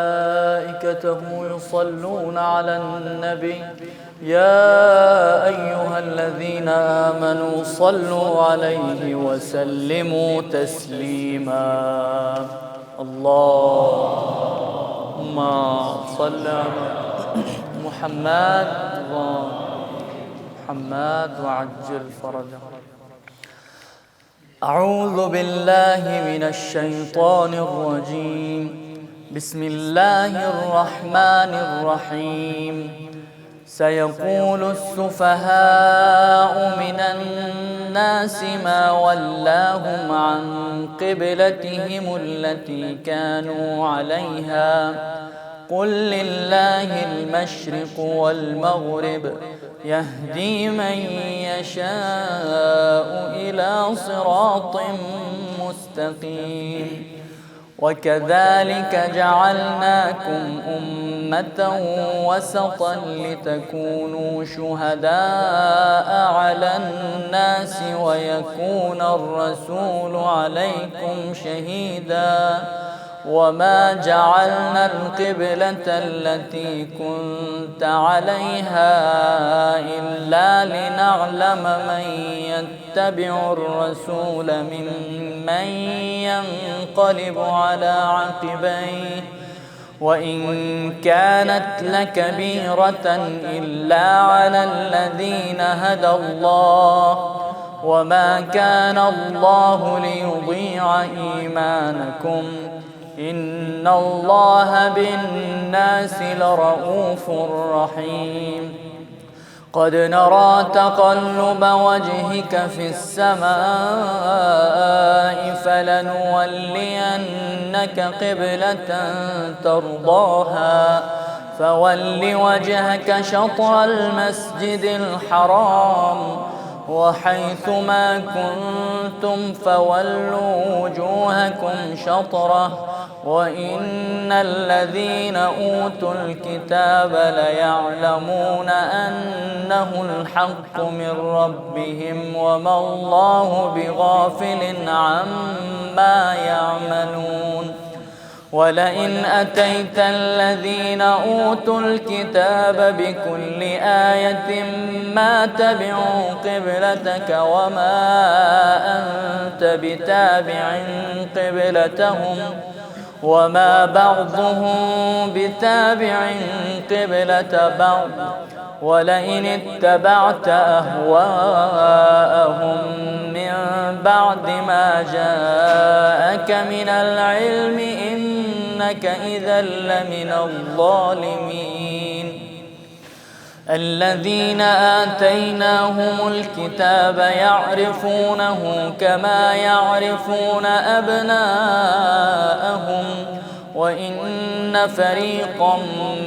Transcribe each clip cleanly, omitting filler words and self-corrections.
وملائكته يصلون على النبي يا أيها الذين آمنوا صلوا عليه وسلموا تسليما. اللهم صل على محمد وعجل فرجه. أعوذ بالله من الشيطان الرجيم. بسم الله الرحمن الرحيم. سيقول السفهاء من الناس ما ولاهم عن قبلتهم التي كانوا عليها قل لله المشرق والمغرب يهدي من يشاء إلى صراط مستقيم. وكذلك جعلناكم أمة وسطا لتكونوا شهداء على الناس ويكون الرسول عليكم شهيدا. وما جعلنا القبلة التي كنت عليها إلا لنعلم من يتبع الرسول ممن ينقلب على عقبيه وإن كانت لكبيرة إلا على الذين هدى الله وما كان الله ليضيع إيمانكم إن الله بالناس لرءوف رحيم. قد نرى تقلب وجهك في السماء فلنولينك قبلة ترضاها فول وجهك شطر المسجد الحرام وحيث ما كنتم فولوا وجوهكم شطره وإن الذين أوتوا الكتاب ليعلمون أنه الحق من ربهم وما الله بغافل عما يعملون. ولئن أتيت الذين أوتوا الكتاب بكل آية ما تبعوا قبلتك وما أنت بتابع قبلتهم وما بعضهم بتابع قبلة بعض ولئن اتبعت أهواءهم من بعد ما جاءك من العلم إنك إذا لمن الظالمين. الذين آتيناهم الكتاب يعرفونه كما يعرفون أبناءهم وإن فريقا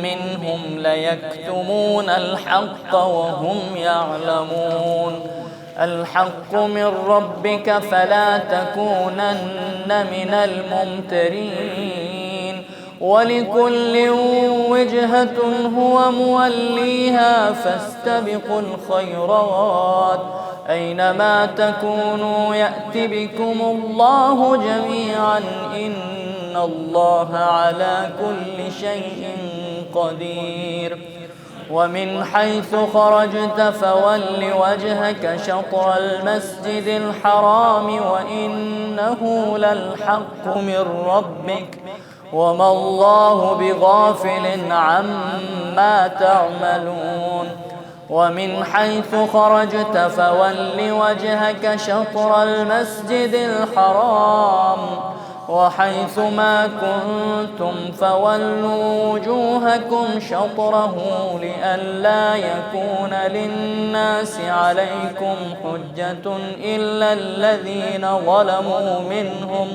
منهم ليكتمون الحق وهم يعلمون. الحق من ربك فلا تكونن من الممترين ولكل وجهة هو موليها فاستبقوا الخيرات أينما تكونوا يأت بكم الله جميعا إن الله على كل شيء قدير. ومن حيث خرجت فول وجهك شطر المسجد الحرام وإنه للحق من ربك وما الله بغافل عما تعملون. ومن حيث خرجت فول وجهك شطر المسجد الحرام وحيث ما كنتم فولوا وجوهكم شطره لئلا يكون للناس عليكم حجة إلا الذين ظلموا منهم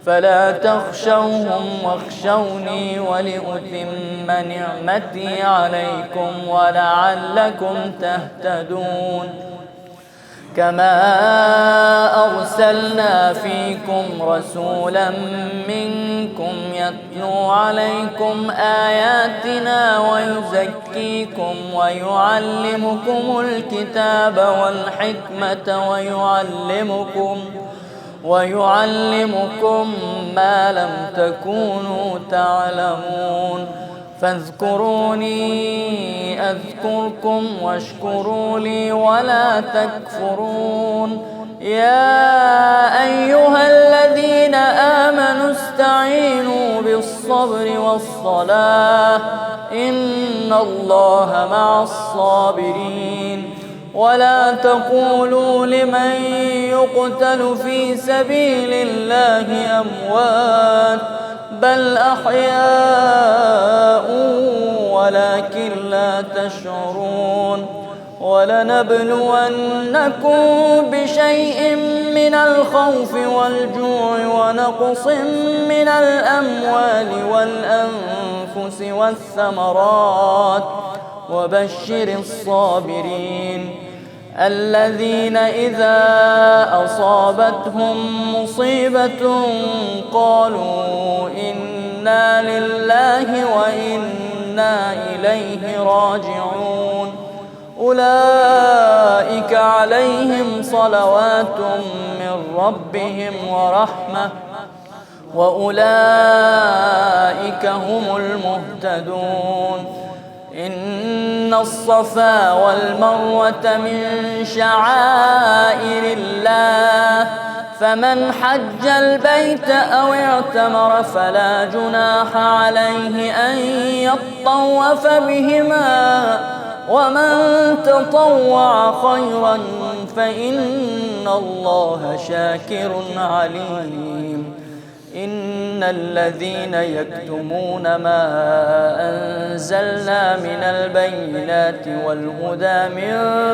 فلا تخشوهم واخشوني ولأتم نعمتي عليكم ولعلكم تهتدون. كما أرسلنا فيكم رسولا منكم يتلو عليكم آياتنا ويزكيكم ويعلمكم الكتاب والحكمة ويعلمكم ما لم تكونوا تعلمون فاذكروني أذكركم واشكروا لي ولا تكفرون يا أيها الذين آمنوا استعينوا بالصبر والصلاة إن الله مع الصابرين ولا تقولوا لمن يقتل في سبيل الله أموات بل أحياء ولكن لا تشعرون ولنبلونكم بشيء من الخوف والجوع ونقص من الأموال والأنفس والثمرات وبشر الصابرين الذين إذا أصابتهم مصيبة قالوا إنا لله وإنا إليه راجعون أولئك عليهم صلوات من ربهم ورحمة وأولئك هم المهتدون إن الصفا والمروة من شعائر الله فمن حج البيت أو اعتمر فلا جناح عليه أن يطوف بهما ومن تطوع خيرا فإن الله شاكر عليم إن الذين يكتمون ما أنزلنا من البينات والهدى من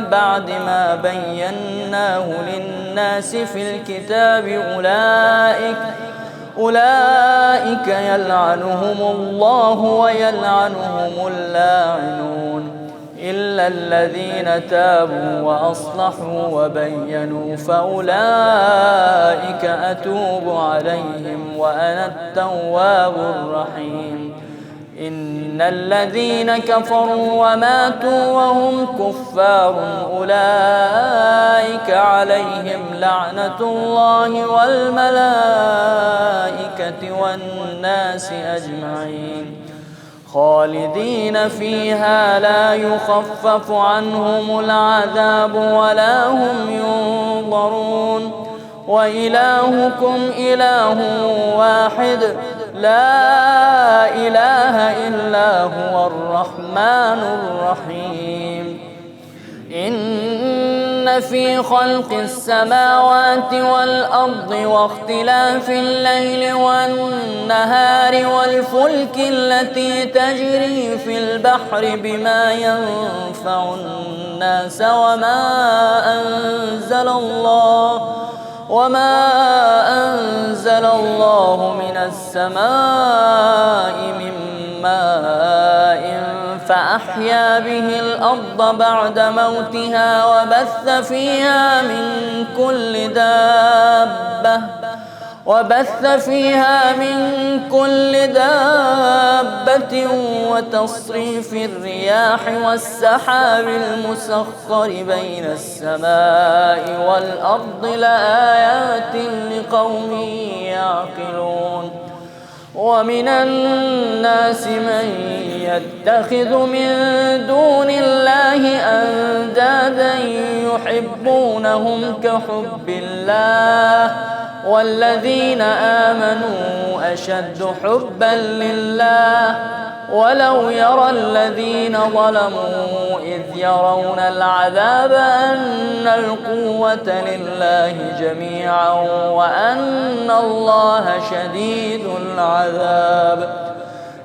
بعد ما بيناه للناس في الكتاب أولئك يلعنهم الله ويلعنهم اللاعنون إلا الذين تابوا وأصلحوا وبينوا فأولئك أتوب عليهم وأنا التواب الرحيم إن الذين كفروا وماتوا وهم كفار أولئك عليهم لعنة الله والملائكة والناس أجمعين خالدين فيها لا يخفف عنهم العذاب ولا هم ينظرون وإلهكم إله واحد لا إله إلا هو الرحمن الرحيم إن في خلق السماوات والأرض واختلاف الليل والنهار والفلك التي تجري في البحر بما ينفع الناس وما أنزل الله من السماء من ماء فأحيا به الأرض بعد موتها وبث فيها من كل دابة وتصريف الرياح والسحاب المسخر بين السماء والأرض لآيات لقوم يعقلون ومن الناس من يتخذ من دون الله أندادا يحبونهم كحب الله والذين آمنوا أشد حبا لله ولو يرى الذين ظلموا إذ يرون العذاب أن القوة لله جميعا وأن الله شديد العذاب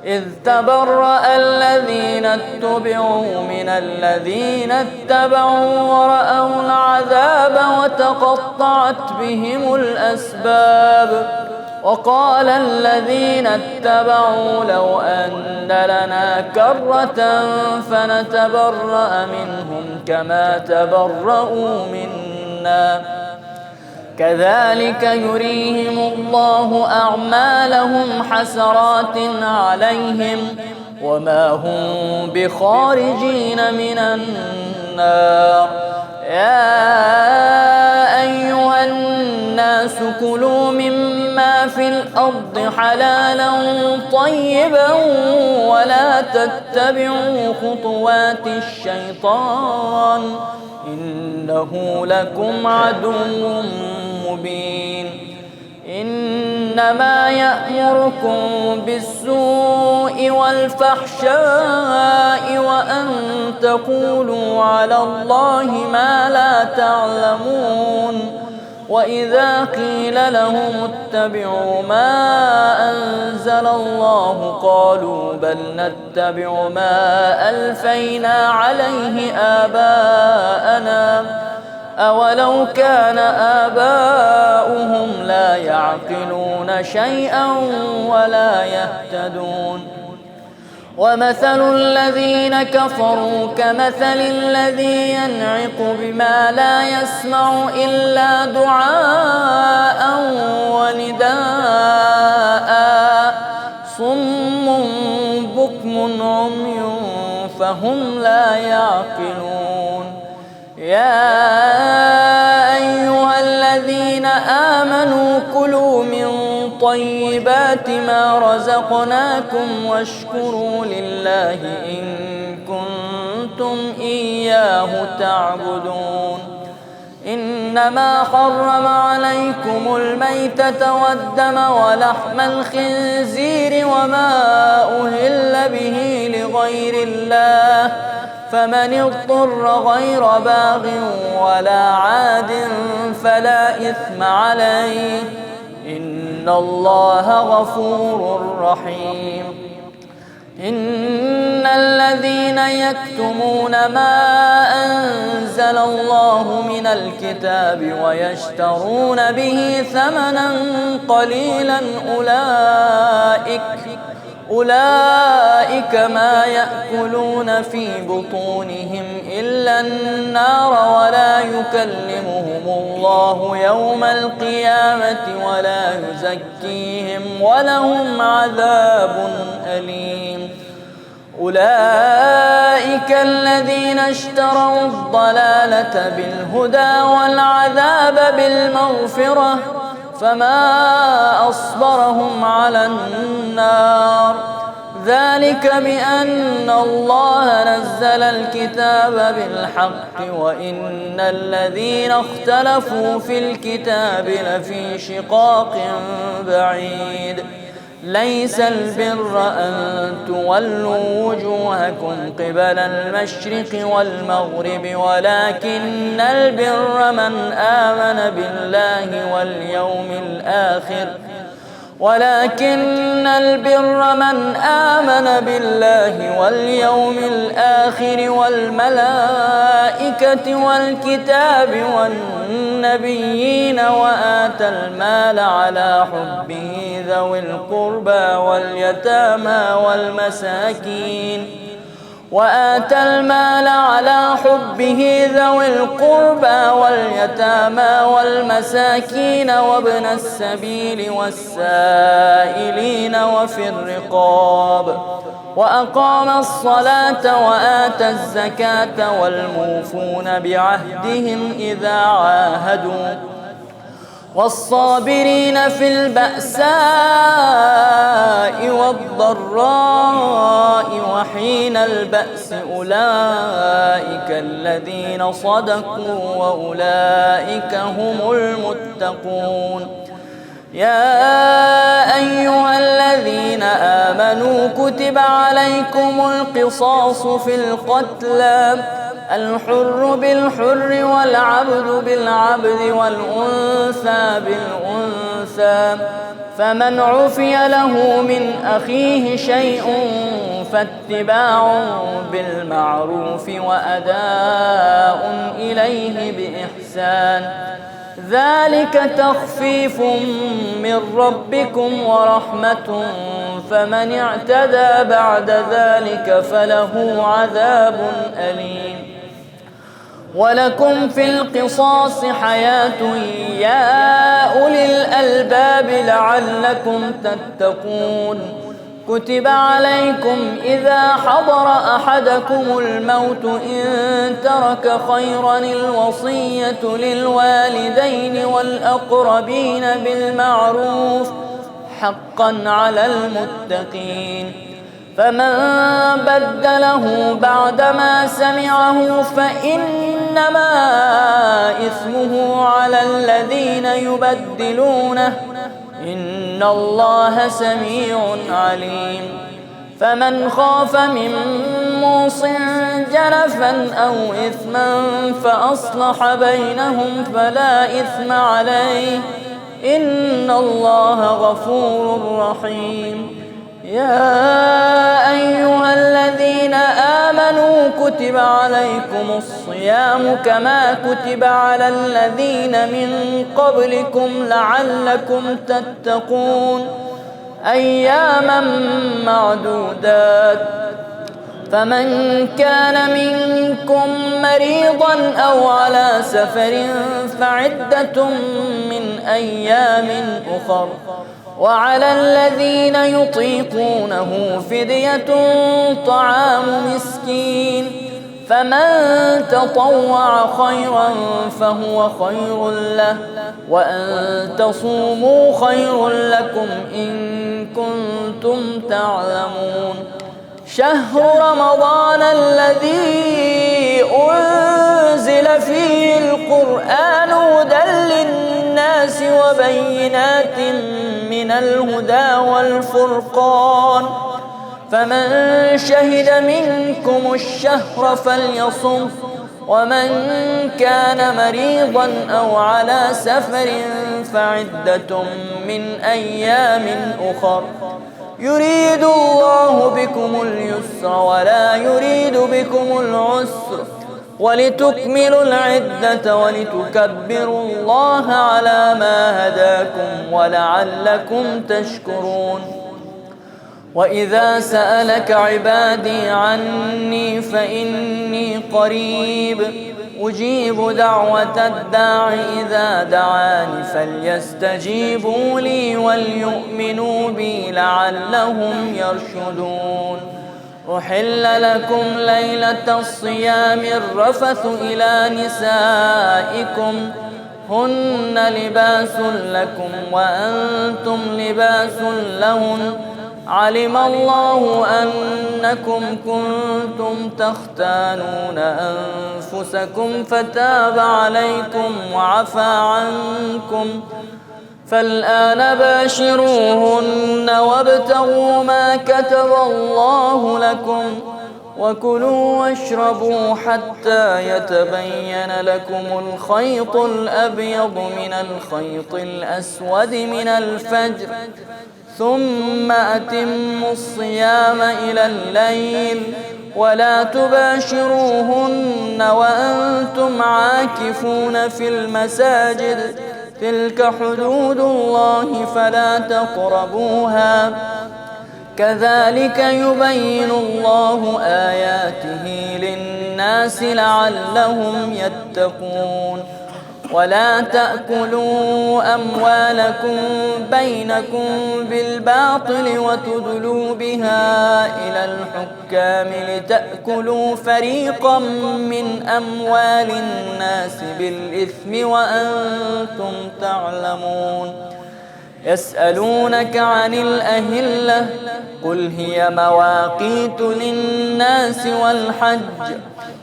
إذ تبرأ الذين اتبعوا من الذين اتبعوا ورأوا العذاب وتقطعت بهم الأسباب وقال الذين اتبعوا لو أن لنا كرة فنتبرأ منهم كما تبرأوا منا كذلك يريهم الله أعمالهم حسرات عليهم وما هم بخارجين من النار يا أيها الناس الناس كلوا مما في الأرض حلالا طيبا ولا تتبعوا خطوات الشيطان إنه لكم عدو مبين إنما يأمركم بالسوء والفحشاء وأن تقولوا على الله ما لا تعلمون وإذا قيل لهم اتبعوا ما أنزل الله قالوا بل نتبع ما ألفينا عليه آباءنا أولو كان آباؤهم لا يعقلون شيئا ولا يهتدون ومثل الذين كفروا كمثل الذي ينعق بما لا يسمع إلا دعاء ونداء صم بكم عمي فهم لا يعقلون يا أيها الذين آمنوا كلوا من طيبات ما رزقناكم واشكروا لله إن كنتم إياه تعبدون إنما حرم عليكم الميتة والدم ولحم الخنزير وما أهل به لغير الله فمن اضطر غير باغ ولا عاد فلا إثم عليه إن الله غفور رحيم إن الذين يكتمون ما أنزل الله من الكتاب ويشترون به ثمنا قليلا أولئك ما يأكلون في بطونهم إلا النار ولا يكلمهم الله يوم القيامة ولا يزكيهم ولهم عذاب أليم أولئك الذين اشتروا الضلالة بالهدى والعذاب بالمغفرة فما أصبرهم على النار ذلك بأن الله نزل الكتاب بالحق وإن الذين اختلفوا في الكتاب لفي شقاق بعيد ليس البر أن تولوا وجوهكم قبل المشرق والمغرب ولكن البر من آمن بالله واليوم الآخر والملائكة والكتاب والنبيين وآتى المال على حبه ذوي القربى واليتامى والمساكين وابن السبيل والسائلين وفي الرقاب وأقام الصلاة وآتى الزكاة والموفون بعهدهم إذا عاهدوا والصابرين في البأساء والضراء وحين البأس أولئك الذين صدقوا وأولئك هم المتقون يا أيها الذين آمنوا كتب عليكم القصاص في القتلى الحر بالحر والعبد بالعبد والأنثى بالأنثى فمن عفي له من أخيه شيء فاتباع بالمعروف وأداء إليه بإحسان ذلك تخفيف من ربكم ورحمة فمن اعتدى بعد ذلك فله عذاب أليم ولكم في القصاص حياة يا أولي الألباب لعلكم تتقون كتب عليكم إذا حضر أحدكم الموت إن ترك خيرا الوصية للوالدين والأقربين بالمعروف حقا على المتقين. فمن بدله بعدما سمعه فإنما إثمه على الذين يبدلونه إن الله سميع عليم. فمن خاف من موص جنفا أو إثما فأصلح بينهم فلا إثم عليه إن الله غفور رحيم. يا أيها الذين آمنوا كتب عليكم الصيام كما كتب على الذين من قبلكم لعلكم تتقون أياما معدودات. فمن كان منكم مريضا أو على سفر فعدة من أيام أخر وعلى الذين يطيقونه فدية طعام مسكين فمن تطوع خيرا فهو خير له وأن تصوموا خير لكم إن كنتم تعلمون. شهر رمضان الذي أنزل فيه القرآن هدى للناس وبينات من الهدى والفرقان فمن شهد منكم الشهر فليصم ومن كان مريضا أو على سفر فعدة من أيام أخر يريد الله بكم اليسر ولا يريد بكم العسر ولتكملوا العدة ولتكبروا الله على ما هداكم ولعلكم تشكرون. وإذا سألك عبادي عني فإني قريب أجيب دعوة الداع إذا دعاني فليستجيبوا لي وليؤمنوا بي لعلهم يرشدون. أحل لكم ليلة الصيام الرفث إلى نسائكم هن لباس لكم وأنتم لباس لهن علم الله أنكم كنتم تختانون أنفسكم فتاب عليكم وعفى عنكم فالآن باشروهن وابتغوا ما كتب الله لكم وكلوا واشربوا حتى يتبين لكم الخيط الأبيض من الخيط الأسود من الفجر ثم أتموا الصيام إلى الليل ولا تباشروهن وأنتم عاكفون في المساجد تلك حدود الله فلا تقربوها كذلك يبين الله آياته للناس لعلهم يتقون. ولا تأكلوا أموالكم بينكم بالباطل وتدلوا بها إلى الحكام لتأكلوا فريقا من أموال الناس بالإثم وأنتم تعلمون. يسألونك عن الأهلة قل هي مواقيت للناس والحج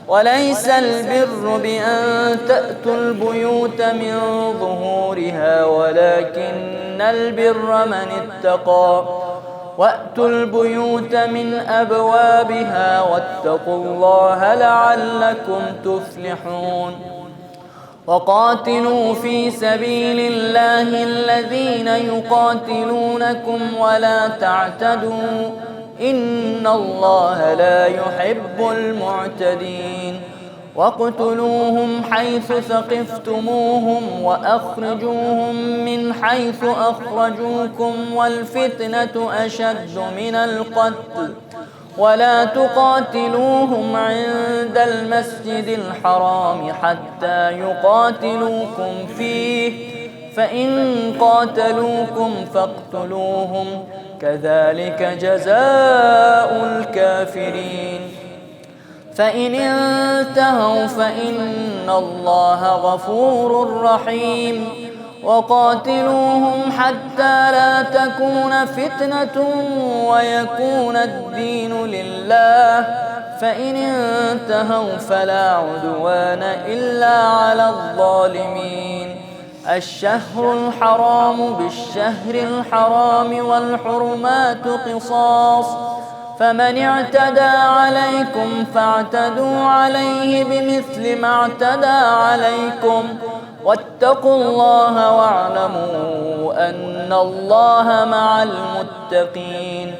وليس البر بأن تأتوا البيوت من ظهورها ولكن البر من اتقى وأتوا البيوت من أبوابها واتقوا الله لعلكم تفلحون. وقاتلوا في سبيل الله الذين يقاتلونكم ولا تعتدوا إن الله لا يحب المعتدين. واقتلوهم حيث ثقفتموهم وأخرجوهم من حيث أخرجوكم والفتنة أشد من القتل ولا تقاتلوهم عند المسجد الحرام حتى يقاتلوكم فيه فإن قاتلوكم فاقتلوهم كذلك جزاء الكافرين. فإن انتهوا فإن الله غفور رحيم. وقاتلوهم حتى لا تكون فتنة ويكون الدين لله، فإن انتهوا فلا عدوان إلا على الظالمين. الشهر الحرام بالشهر الحرام والحرمات قصاص، فمن اعتدى عليكم فاعتدوا عليه بمثل ما اعتدى عليكم، واتقوا الله واعلموا أن الله مع المتقين.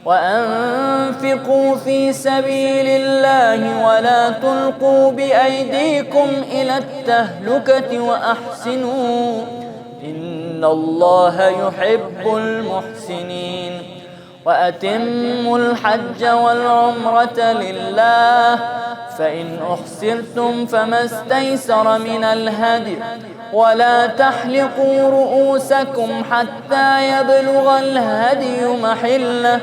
وأنفقوا في سبيل الله ولا تلقوا بأيديكم إلى التهلكة وأحسنوا إن الله يحب المحسنين. وأتموا الحج والعمرة لله، فإن أحصرتم فما استيسر من الهدي، ولا تحلقوا رؤوسكم حتى يبلغ الهدي محله،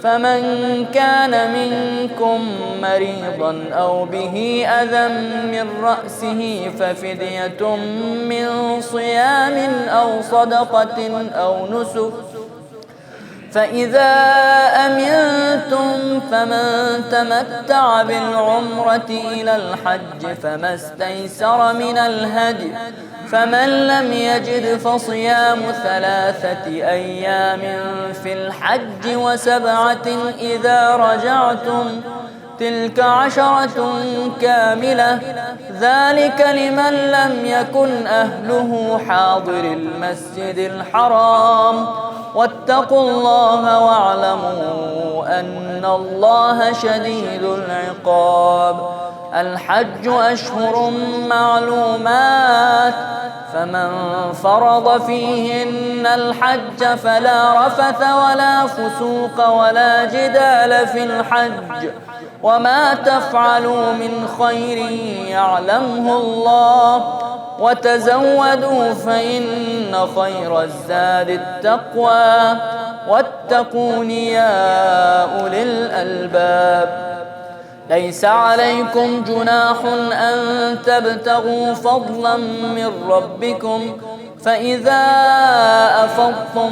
فمن كان منكم مريضا أو به أذى من رأسه ففدية من صيام أو صدقة أو نسك. فإذا أمنتم فمن تمتع بالعمرة إلى الحج فما استيسر من الهدي، فمن لم يجد فصيام 3 أيام في الحج و7 إذا رجعتم، تلك 10 كاملة، ذلك لمن لم يكن أهله حاضر المسجد الحرام. واتقوا الله واعلموا أن الله شديد العقاب. الحج أشهر معلومات، فمن فرض فيهن الحج فلا رفث ولا فسوق ولا جدال في الحج، وما تفعلوا من خير يعلمه الله، وتزودوا فإن خير الزاد التقوى، واتقون يا أولي الألباب. ليس عليكم جناح أن تبتغوا فضلا من ربكم، فإذا أفضتم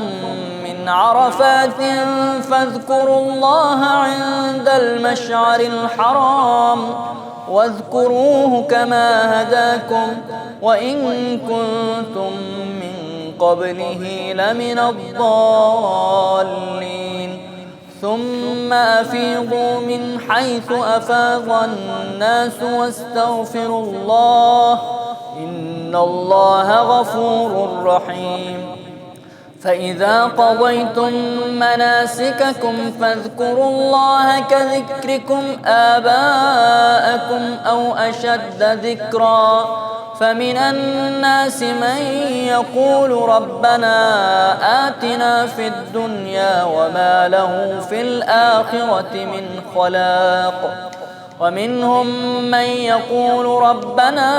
من عرفات فاذكروا الله عند المشعر الحرام، واذكروه كما هداكم وإن كنتم من قبله لمن الضالين. ثم أفيضوا من حيث أفاض الناس واستغفروا الله إن الله غفور رحيم. فإذا قضيتم مناسككم فاذكروا الله كذكركم آباءكم أو أشد ذكرا، فمن الناس من يقول ربنا آتنا في الدنيا وما له في الآخرة من خلاق، ومنهم من يقول ربنا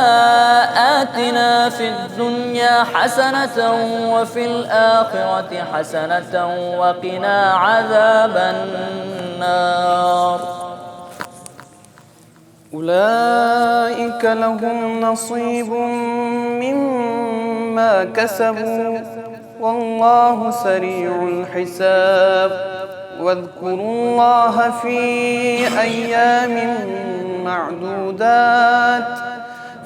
آتنا في الدنيا حسنة وفي الآخرة حسنة وقنا عذاب النار. أولئك لهم نصيب مما كسبوا والله سريع الحساب. واذكروا الله في أيام معدودات،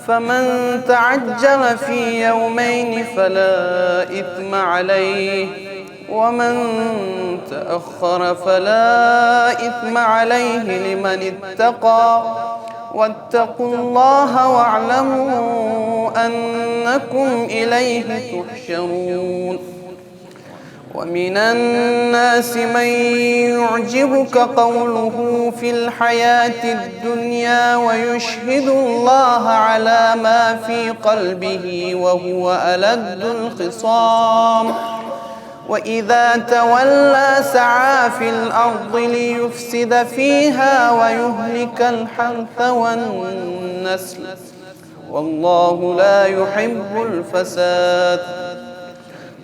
فمن تعجل في يومين فلا إثم عليه، ومن تأخر فلا إثم عليه لمن اتقى. واتقوا الله واعلموا أنكم إليه تحشرون. ومن الناس من يعجبك قوله في الحياة الدنيا ويشهد الله على ما في قلبه وهو ألد الخصام، وإذا تولى سعى في الأرض ليفسد فيها ويهلك الحرث والنسل، والله لا يحب الفساد.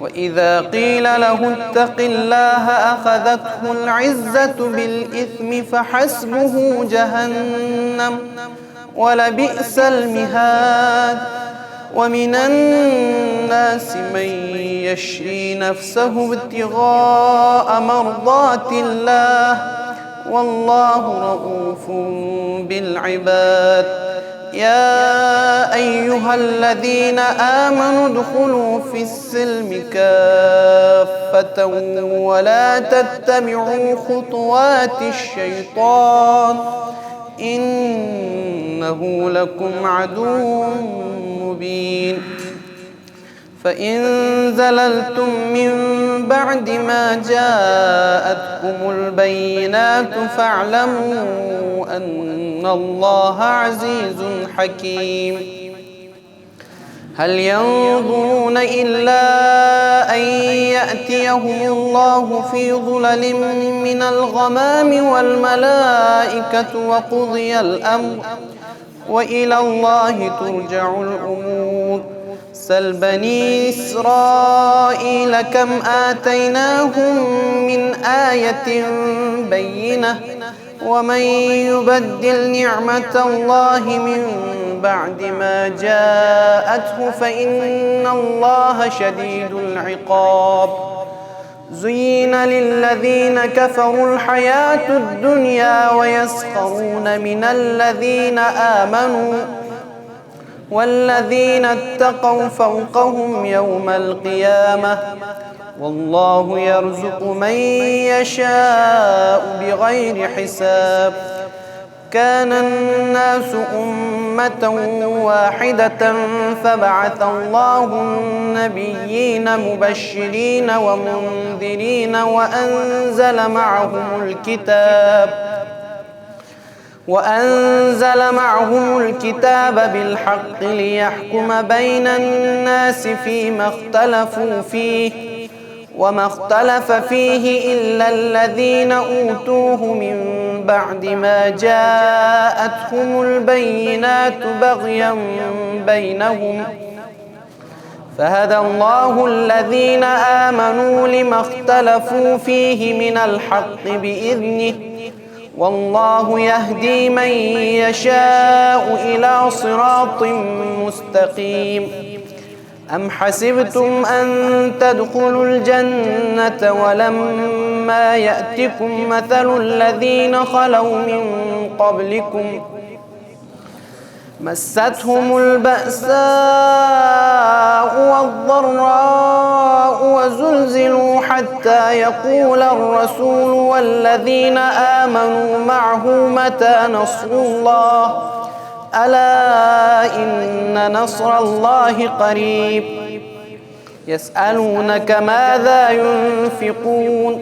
وإذا قيل له اتق الله أخذته العزة بالإثم فحسبه جهنم ولبئس المهاد. ومن الناس من يشري نفسه ابتغاء مرضات الله والله رؤوف بالعباد. يا أيها الذين آمنوا ادخلوا في السلم كافة ولا تتبعوا خطوات الشيطان إنه لكم عدو مبين. فإن زللتم من بعد ما جاءتكم البينات فاعلموا أن الله عزيز حكيم. هل ينظرون إلا أن يأتيهم الله في ظلل من الغمام والملائكة وقضي الأمر وإلى الله ترجع الأمور. سل بني إسرائيل كم آتيناهم من آية بينة ومن يبدل نعمة الله من بعد ما جاءته فإن الله شديد العقاب. زين للذين كفروا الحياة الدنيا ويسخرون من الذين آمنوا والذين اتقوا فوقهم يوم القيامة والله يرزق من يشاء بغير حساب. كان الناس أمة واحدة فبعث الله النبيين مبشرين ومنذرين وأنزل معهم الكتاب بالحق ليحكم بين الناس فيما اختلفوا فيه وما اختلف فيه إلا الذين أوتوه من بعد ما جاءتهم البينات بغيا بينهم فهدى الله الذين آمنوا لما اختلفوا فيه من الحق بإذنه والله يهدي من يشاء إلى صراط مستقيم. أم حسبتم أن تدخلوا الجنة ولما يأتكم مثل الذين خلوا من قبلكم مستهم البأساء والضراء وزلزلوا حتى يقول الرسول والذين آمنوا معه متى نصر الله ألا إن نصر الله قريب. يسألونك ماذا ينفقون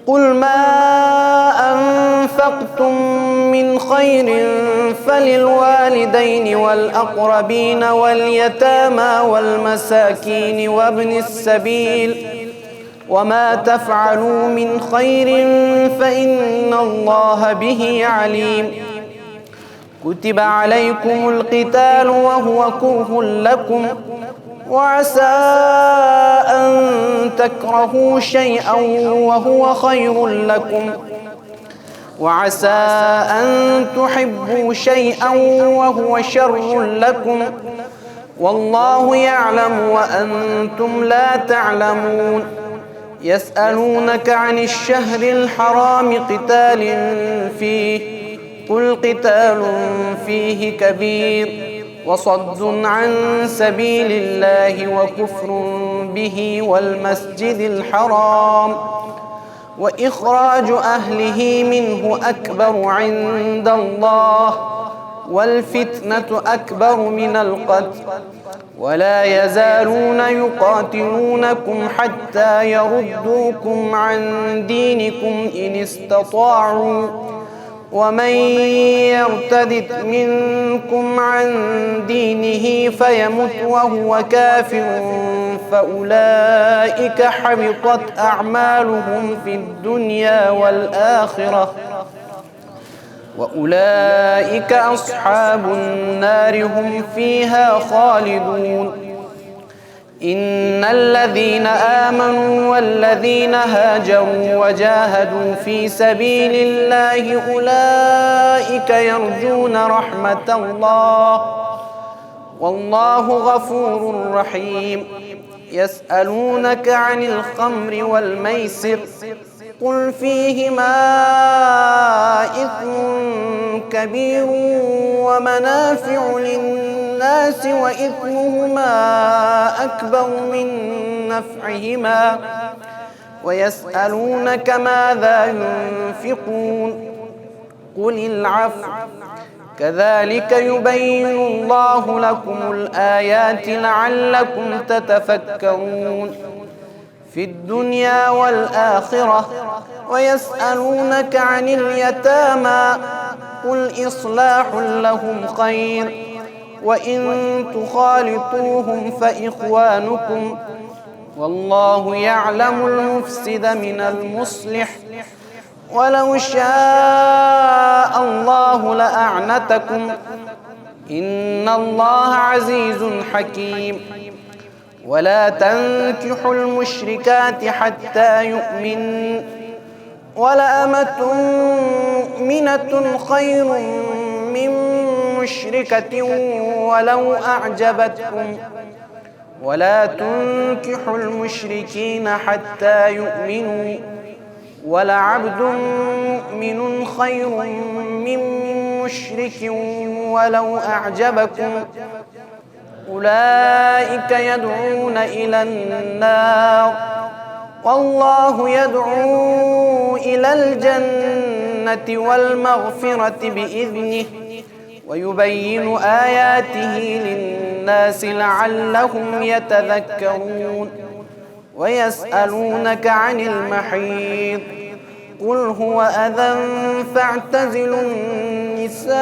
قل ما أنفقتم من خير فللوالدين والأقربين واليتامى والمساكين وابن السبيل وما تفعلوا من خير فإن الله به عليم. كتب عليكم القتال وهو كره لكم وعسى أن تكرهوا شيئا وهو خير لكم وعسى أن تحبوا شيئا وهو شر لكم والله يعلم وأنتم لا تعلمون. يسألونك عن الشهر الحرام قتال فيه قل قتال فيه كبير وصد عن سبيل الله وكفر به والمسجد الحرام وإخراج أهله منه أكبر عند الله والفتنة أكبر من القتل ولا يزالون يقاتلونكم حتى يردوكم عن دينكم إن استطاعوا ومن يرتد منكم عن دينه فيمت وهو كافر فأولئك حبطت أعمالهم في الدنيا والآخرة وأولئك أصحاب النار هم فيها خالدون. إن الذين آمنوا والذين هاجروا وجاهدوا في سبيل الله أولئك يرجون رحمة الله والله غفور رحيم. يسألونك عن الخمر والميسر قل فيهما إثم كبير ومنافع للناس وإثمهما أكبر من نفعهما ويسألونك ماذا ينفقون قل العفو كذلك يبين الله لكم الآيات لعلكم تتفكرون في الدنيا والآخرة. ويسألونك عن اليتامى قل إصلاح لهم خير وإن تخالطوهم فإخوانكم والله يعلم المفسد من المصلح ولو شاء الله لأعنتكم إن الله عزيز حكيم. ولا تنكحوا المشركات حتى يؤمن ولأمة مؤمنة خير من مشركة ولو أعجبتكم ولا تنكحوا المشركين حتى يؤمنوا ولعبد مؤمن خير من مشرك ولو أعجبكم أولئك يدعون إلى النار والله يدعو إلى الجنة والمغفرة بإذنه ويبين آياته للناس لعلهم يتذكرون. ويسألونك عن المحيض قل هو أذى فاعتزلوا النساء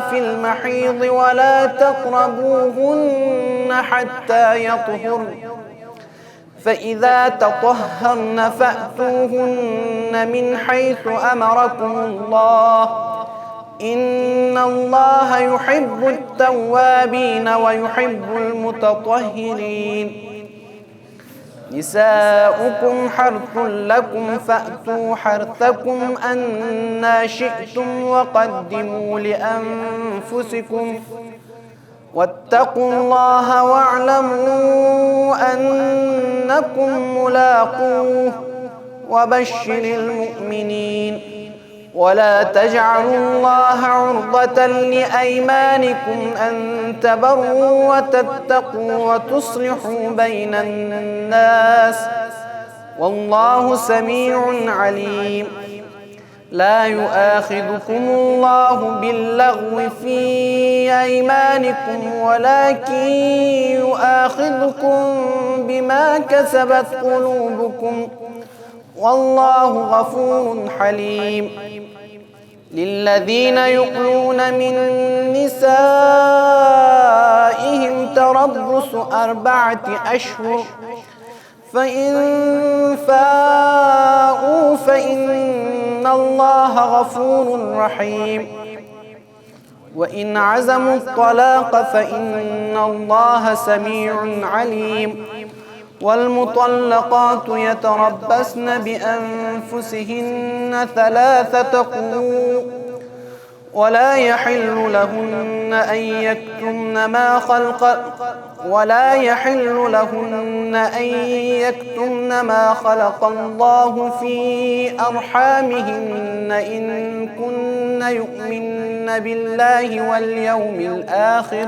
في المحيض ولا تقربوهن حتى يطهرن فإذا تطهرن فأتوهن من حيث أمركم الله إن الله يحب التوابين ويحب المتطهرين. نساؤكم حرث لكم فأتوا حرثكم أنى شئتم وقدموا لأنفسكم واتقوا الله واعلموا أنكم ملاقوه وبشر المؤمنين. ولا تجعلوا الله عرضة لأيمانكم أن تبروا وتتقوا وتصلحوا بين الناس والله سميع عليم. لا يؤاخذكم الله باللغو في أيمانكم ولكن يؤاخذكم بما كسبت قلوبكم والله غفور حليم. للذين يؤلون من نسائهم تربص 4 أشهر فإن فاءوا فإن الله غفور رحيم. وإن عزموا الطلاق فإن الله سميع عليم. والمطلقات يتربصن بأنفسهن 3 قروء ولا يحل لهن أن يكتمن ما خلق الله في أرحامهن إن كن يؤمن بالله واليوم الآخر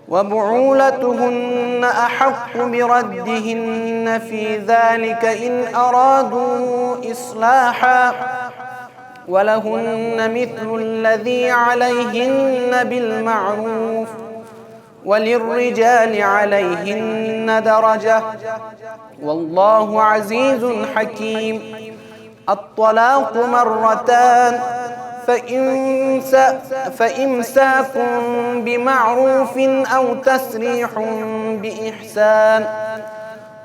وبعولتهن أحق بردهن في ذلك إن أرادوا إصلاحا ولهن مثل الذي عليهن بالمعروف وللرجال عليهن درجة والله عزيز حكيم. الطلاق 2 فإمساك بمعروف أو تسريح بإحسان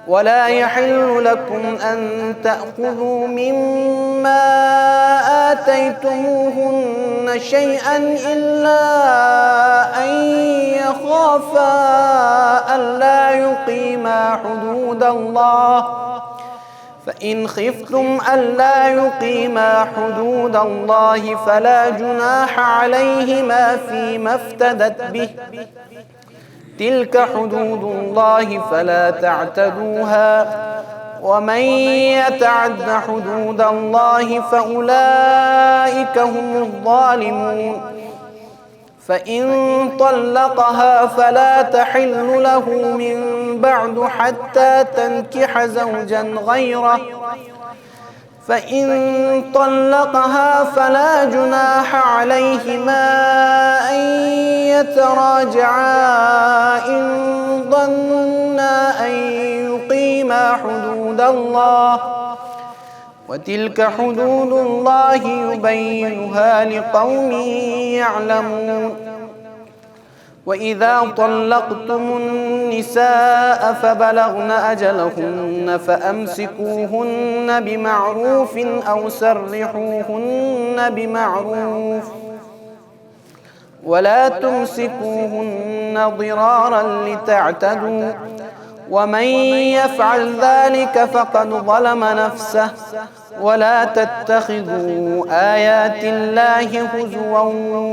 ولا يحل لكم أن تأخذوا مما آتيتموهن شيئا إلا أن يخافا يخافا ألا يقيما حدود الله فإن خفتم ألا يقيما حدود الله فلا جناح عليهما فيما افتدت به تلك حدود الله فلا تعتدوها ومن يتعد حدود الله فأولئك هم الظالمون فإن طلقها فلا تحل له من بعد حتى تنكح زوجا غيره فإن طلقها فلا جناح عليهما أن يتراجعا إن ظنا أن يقيما حدود الله وتلك حدود الله يبينها لقوم يعلمون وإذا طلقتم النساء فبلغن أجلهن فأمسكوهن بمعروف أو سرحوهن بمعروف ولا تمسكوهن ضرارا لتعتدوا ومن يفعل ذلك فقد ظلم نفسه ولا تتخذوا آيات الله هزوا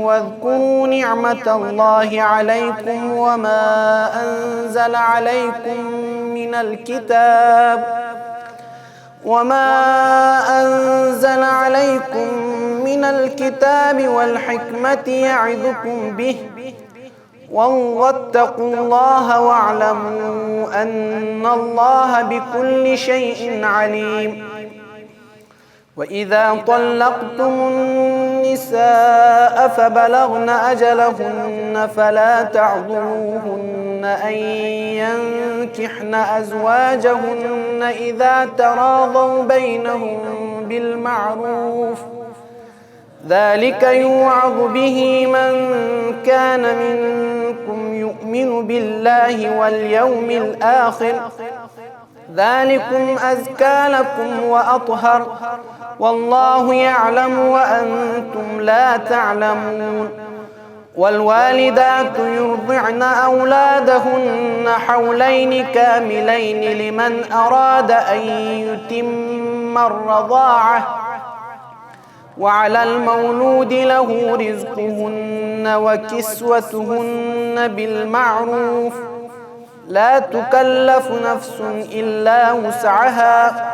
واذكروا نعمة الله عليكم وما أنزل عليكم من الكتاب والحكمة يعظكم به واتقوا الله واعلموا أن الله بكل شيء عليم وإذا طلقتم النساء فبلغن أجلهن فلا تعضلوهن أن ينكحن أزواجهن إذا تراضوا بينهم بالمعروف ذلك يوعظ به من كان منكم يؤمن بالله واليوم الآخر ذلكم أزكى لكم وأطهر والله يعلم وأنتم لا تعلمون والوالدات يرضعن أولادهن حولين كاملين لمن أراد أن يتم الرضاعة وعلى المولود له رزقهن وكسوتهن بالمعروف لا تكلف نفس إلا وسعها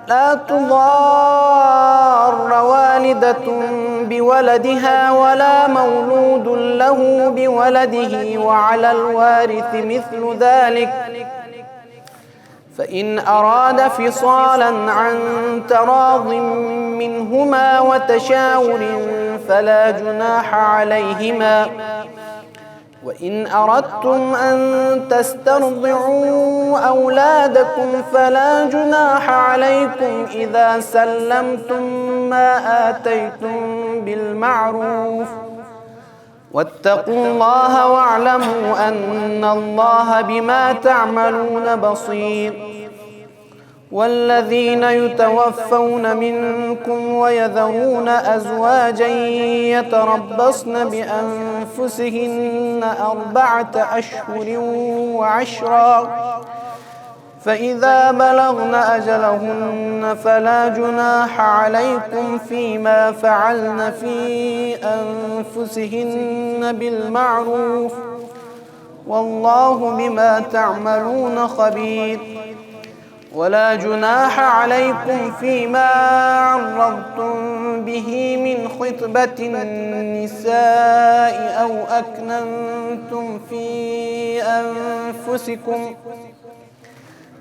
لا تضار والدة بولدها ولا مولود له بولده وعلى الوارث مثل ذلك فإن أراد فصالا عن تراض منهما وتشاور فلا جناح عليهما وإن أردتم أن تسترضعوا أولادكم فلا جناح عليكم إذا سلمتم ما آتيتم بالمعروف واتقوا الله واعلموا أن الله بما تعملون بصير والذين يتوفون منكم ويذرون أزواجا يتربصن بأنفسهن 4 أشهر وعشرا فإذا بلغن أجلهن فلا جناح عليكم فيما فعلن في أنفسهن بالمعروف والله بما تعملون خبير ولا جناح عليكم فيما عرضتم به من خطبة النساء أو أكننتم في أنفسكم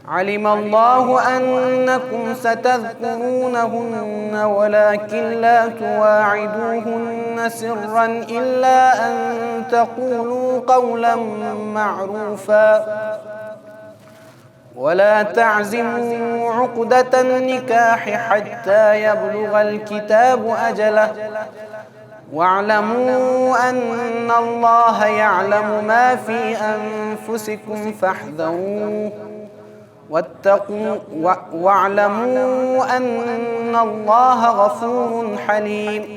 علم الله أنكم ستذكرونهن ولكن لا تواعدوهن سرا إلا أن تقولوا قولا معروفا ولا تعزموا عقدة النكاح حتى يبلغ الكتاب أجله واعلموا أن الله يعلم ما في أنفسكم فاحذروه واتقوا واعلموا أن الله غفور حليم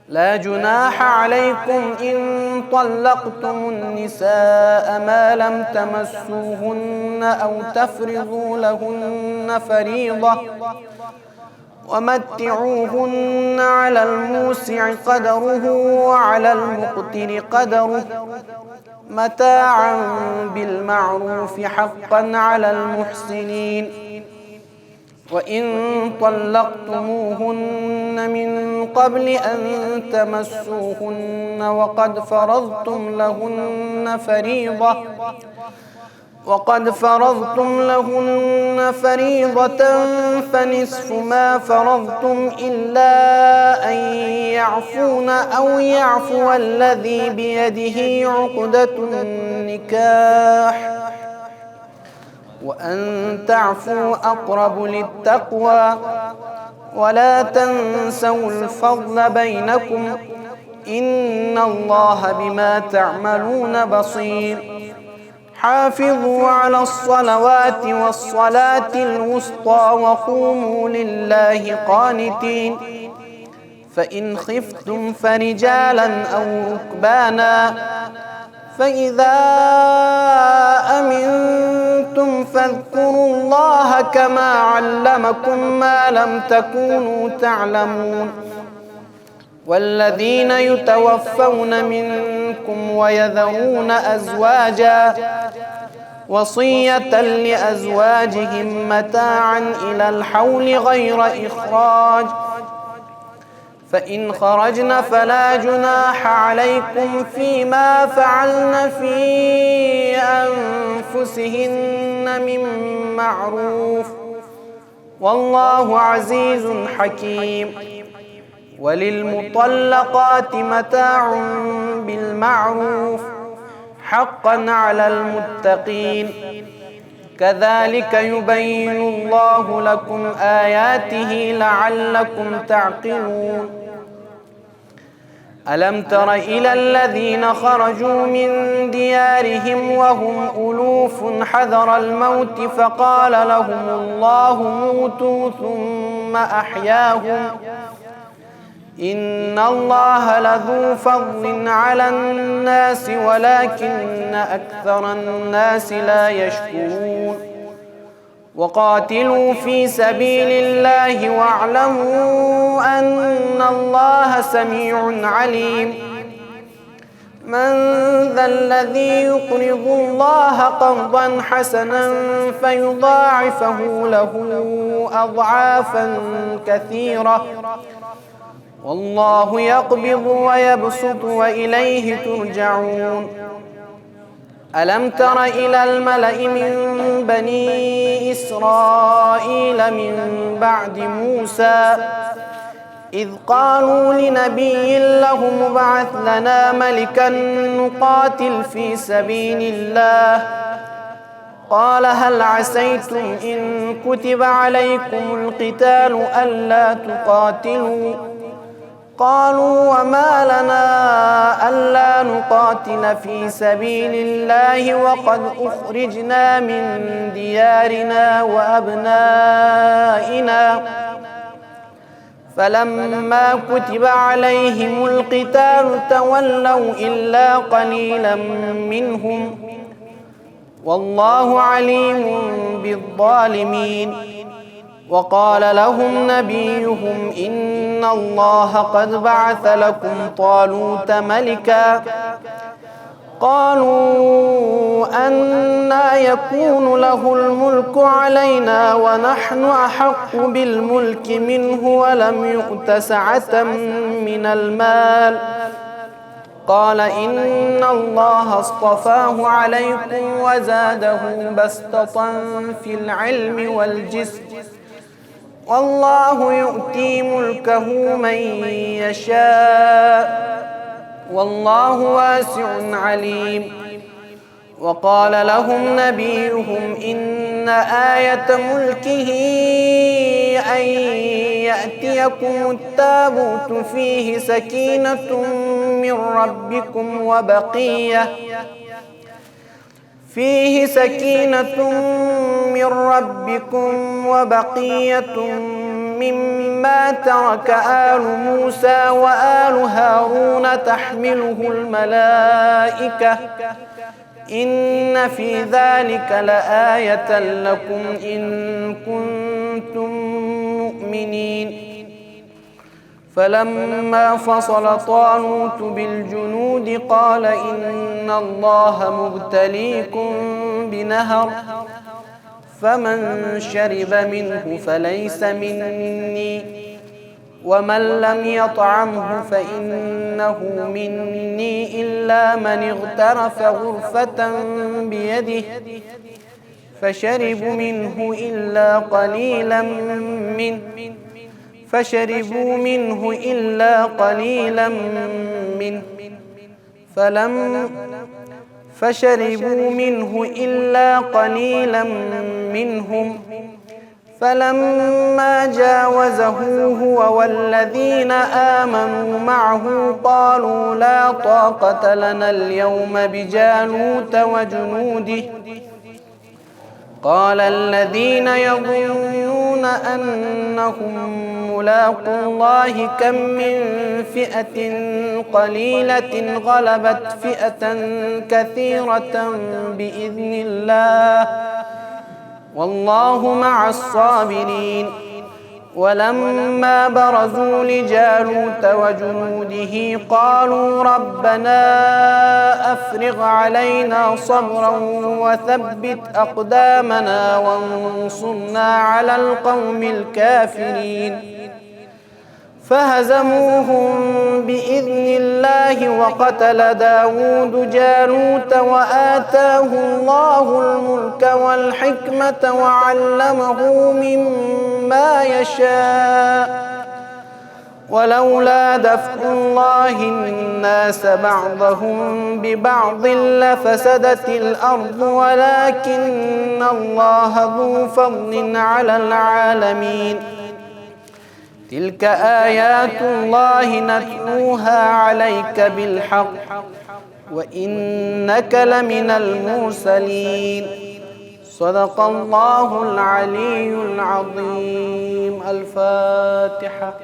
لا جناح عليكم إن طلقتم النساء ما لم تمسوهن أو تفرضوا لهن فريضة ومتعوهن على الموسع قدره وعلى المقتر قدره متاعا بالمعروف حقا على المحسنين. وإن طلقتموهن من قبل أن تمسوهن وقد فرضتم لهن فريضة فنصف ما فرضتم إلا أن يعفون أو يعفو الذي بيده عقدة النكاح وأن تعفوا أقرب للتقوى ولا تنسوا الفضل بينكم إن الله بما تعملون بصير. حافظوا على الصلوات والصلاة الوسطى وقوموا لله قانتين. فإن خفتم فرجالا أو ركبانا فإذا أمنتم فاذكروا الله كما علمكم ما لم تكونوا تعلمون. والذين يتوفون منكم ويذرون أزواجا وصية لأزواجهم متاعا إلى الحول غير إخراج فإن خرجن فلا جناح عليكم فيما فعلن في أنفسهن من معروف والله عزيز حكيم. وللمطلقات متاع بالمعروف حقا على المتقين كذلك يبين الله لكم آياته لعلكم تعقلون. ألم تر إلى الذين خرجوا من ديارهم وهم ألوف حذر الموت فقال لهم الله موتوا ثم أحياهم إن الله لذو فضل على الناس ولكن أكثر الناس لا يشكرون. وقاتلوا في سبيل الله واعلموا أن الله سميع عليم. من ذا الذي يقرض الله قرضا حسنا فيضاعفه له أضعافا كثيرة والله يقبض ويبسط وإليه ترجعون. ألم تر إلى الملأ من بني إسرائيل من بعد موسى إذ قالوا لنبي له ابعث لنا ملكا نقاتل في سبيل الله قال هل عسيتم إن كتب عليكم القتال ألا تقاتلوا قالوا وما لنا ألا نقاتل في سبيل الله وقد أخرجنا من ديارنا وأبنائنا فلما كتب عليهم القتال تولوا إلا قليلا منهم والله عليم بالظالمين. وقال لهم نبيهم إن الله قد بعث لكم طالوت ملكا قالوا أنى يكون له الملك علينا ونحن أحق بالملك منه ولم يؤت سعة من المال قال إن الله اصطفاه عليكم وزاده بسطة في العلم والجسم والله يؤتي ملكه من يشاء والله واسع عليم. وقال لهم نبيهم إن آية ملكه أن يأتيكم التابوت فيه سكينة من ربكم وبقية مما ترك آل موسى وآل هارون تحمله الملائكة إن في ذلك لآية لكم إن كنتم مؤمنين فلما فصل طالوت بالجنود قال إن الله مبتليكم بنهر فمن شرب منه فليس مني ومن لم يطعمه فإنه مني إلا من اغترف غرفة بيده فشربوا منه إلا قليلا منهم فلما جاوزه هو والذين آمنوا معه قالوا لا طاقة لنا اليوم بجالوت وجنوده قال الذين يظنون أنهم ملاقو الله كم من فئة قليلة غلبت فئة كثيرة بإذن الله والله مع الصابرين ولما برزوا لجالوت وجنوده قالوا ربنا أفرغ علينا صبرا وثبت أقدامنا وانصرنا على القوم الكافرين فهزموهم بإذن الله وقتل داود جالوت وآتاه الله الملك والحكمة وعلمه مما يشاء ولولا دفع الله الناس بعضهم ببعض لفسدت الأرض ولكن الله ذو فضل على العالمين تلك آيات الله نتلوها عليك بالحق وإنك لمن المرسلين صدق الله العلي العظيم. الفاتحة.